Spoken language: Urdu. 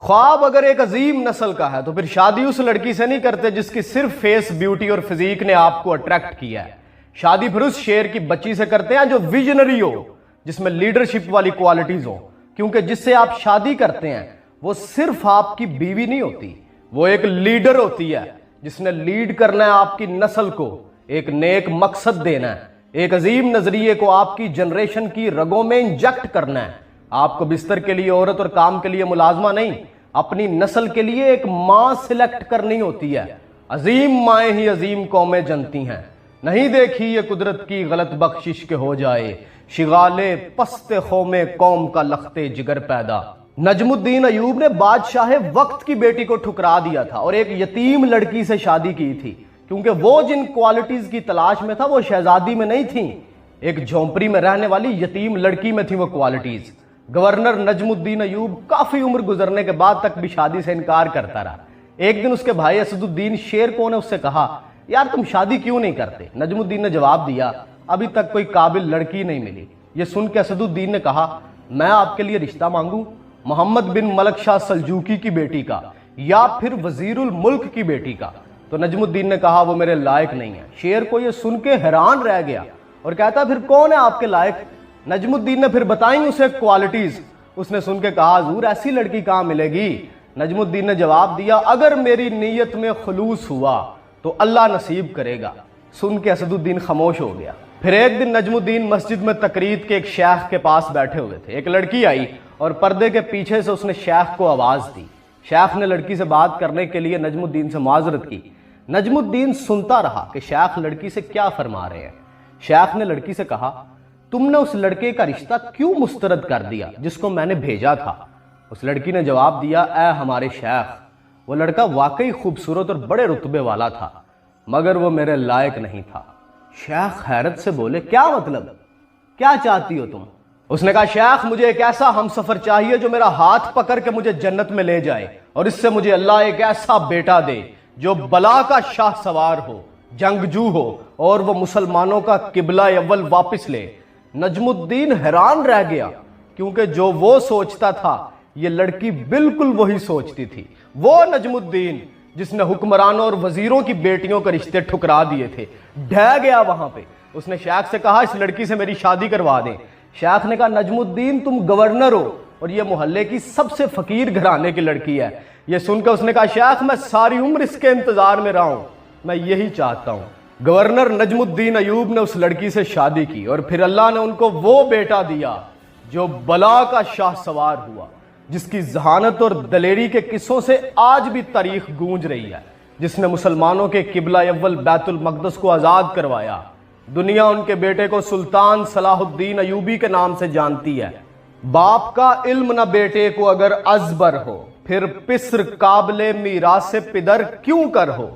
خواب اگر ایک عظیم نسل کا ہے تو پھر شادی اس لڑکی سے نہیں کرتے جس کی صرف فیس بیوٹی اور فزیک نے آپ کو اٹریکٹ کیا ہے. شادی پھر اس شیر کی بچی سے کرتے ہیں جو ویژنری ہو، جس میں لیڈرشپ والی کوالٹیز ہو، کیونکہ جس سے آپ شادی کرتے ہیں وہ صرف آپ کی بیوی نہیں ہوتی، وہ ایک لیڈر ہوتی ہے جس نے لیڈ کرنا ہے آپ کی نسل کو، ایک نیک مقصد دینا ہے، ایک عظیم نظریے کو آپ کی جنریشن کی رگوں میں انجیکٹ کرنا ہے. آپ کو بستر کے لیے عورت اور کام کے لیے ملازمہ نہیں، اپنی نسل کے لیے ایک ماں سلیکٹ کرنی ہوتی ہے. عظیم مائیں ہی عظیم قومیں جنتی ہیں، نہیں دیکھی یہ قدرت کی غلط بخشش کے ہو جائے شغالے پست قوم قوم کا لختے جگر پیدا. نجم الدین ایوب نے بادشاہ وقت کی بیٹی کو ٹھکرا دیا تھا اور ایک یتیم لڑکی سے شادی کی تھی، کیونکہ وہ جن کوالٹیز کی تلاش میں تھا وہ شہزادی میں نہیں تھیں، ایک جھونپڑی میں رہنے والی یتیم لڑکی میں تھیں وہ کوالٹیز. گورنر نجم الدین ایوب کافی عمر گزرنے کے بعد تک بھی شادی سے انکار کرتا رہا. ایک دن اس کے بھائی اسد الدین شیر کو نے اس سے کہا، یار تم شادی کیوں نہیں کرتے؟ نجم الدین نے جواب دیا، ابھی تک کوئی قابل لڑکی نہیں ملی. یہ سن کے اسد الدین نے کہا، میں آپ کے لیے رشتہ مانگوں محمد بن ملک شاہ سلجوقی کی بیٹی کا یا پھر وزیر الملک کی بیٹی کا؟ تو نجم الدین نے کہا وہ میرے لائق نہیں ہے. شیر کو یہ سن کے حیران رہ گیا اور کہتا پھر کون ہے آپ کے لائق؟ نجم الدین نے پھر بتائیں اسے کوالٹیز. اس نے سن کے کہا حضور ایسی لڑکی کہاں ملے گی؟ نجم الدین نے جواب دیا، اگر میری نیت میں خلوص ہوا تو اللہ نصیب کرے گا. سن کے اسد الدین خاموش ہو گیا. پھر ایک دن نجم الدین مسجد میں تقرید کے ایک شیخ کے پاس بیٹھے ہوئے تھے. ایک لڑکی آئی اور پردے کے پیچھے سے اس نے شیخ کو آواز دی. شیخ نے لڑکی سے بات کرنے کے لیے نجم الدین سے معذرت کی. نجم الدین سنتا رہا کہ شیخ لڑکی سے کیا فرما رہے ہیں. شیخ نے لڑکی سے کہا، تم نے اس لڑکے کا رشتہ کیوں مسترد کر دیا جس کو میں نے بھیجا تھا؟ اس لڑکی نے جواب دیا، اے ہمارے شیخ، وہ لڑکا واقعی خوبصورت اور بڑے رتبے والا تھا مگر وہ میرے لائق نہیں تھا. شیخ حیرت سے بولے، کیا مطلب؟ کیا چاہتی ہو تم؟ اس نے کہا، شیخ مجھے ایک ایسا ہم سفر چاہیے جو میرا ہاتھ پکڑ کے مجھے جنت میں لے جائے، اور اس سے مجھے اللہ ایک ایسا بیٹا دے جو بلا کا شاہ سوار ہو، جنگجو ہو، اور وہ مسلمانوں کا قبلہ اول واپس لے. نجم الدین حیران رہ گیا، کیونکہ جو وہ سوچتا تھا یہ لڑکی بالکل وہی سوچتی تھی. وہ نجم الدین جس نے حکمرانوں اور وزیروں کی بیٹیوں کے رشتے ٹھکرا دیے تھے ڈھہ گیا وہاں پہ. اس نے شیخ سے کہا، اس لڑکی سے میری شادی کروا دیں. شیخ نے کہا، نجم الدین تم گورنر ہو اور یہ محلے کی سب سے فقیر گھرانے کی لڑکی ہے. یہ سن کر اس نے کہا، شیخ میں ساری عمر اس کے انتظار میں رہا ہوں، میں یہی چاہتا ہوں. گورنر نجم الدین ایوب نے اس لڑکی سے شادی کی اور پھر اللہ نے ان کو وہ بیٹا دیا جو بلا کا شاہ سوار ہوا، جس کی ذہانت اور دلیری کے قصوں سے آج بھی تاریخ گونج رہی ہے، جس نے مسلمانوں کے قبلہ اول بیت المقدس کو آزاد کروایا. دنیا ان کے بیٹے کو سلطان صلاح الدین ایوبی کے نام سے جانتی ہے. باپ کا علم نہ بیٹے کو اگر ازبر ہو، پھر پسر قابل میراث پدر کیوں کر ہو.